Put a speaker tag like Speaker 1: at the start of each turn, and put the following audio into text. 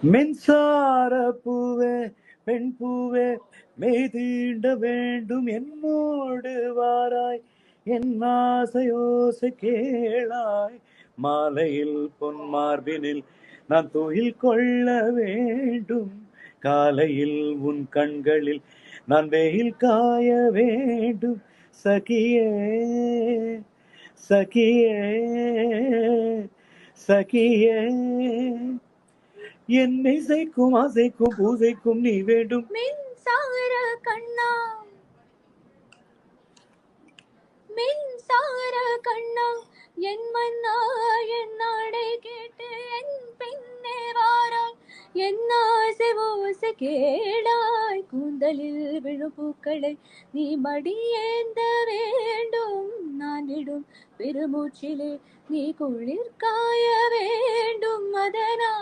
Speaker 1: மின்சார பூவே பெண் பூவே மெய் தீண்ட வேண்டும் என்னோடு வாராய் என் ஆசையோசை கேளாய் மாலையில் பொன் மார்பினில் நான் துயில் கொள்ள வேண்டும் காலையில் உன் கண்களில் நான் வெயில் காய வேண்டும் சகியே சகியே சகியே என் இசைக்கும் ஆசைக்கும் பூசைக்கும் நீ வேண்டும்
Speaker 2: மின்சார கண்ணா மின்சார கண்ணா என் மன்னா என் நாடை கேட்டு என் பின்னே வாராய் என் ஆசை ஓசை கேளாய் கூந்தலில் விழும் பூக்களை நீ மடியேந்த வேண்டும் நான் விடும் பெருமூச்சிலே நீ குளிர் காய வேண்டும் அதனா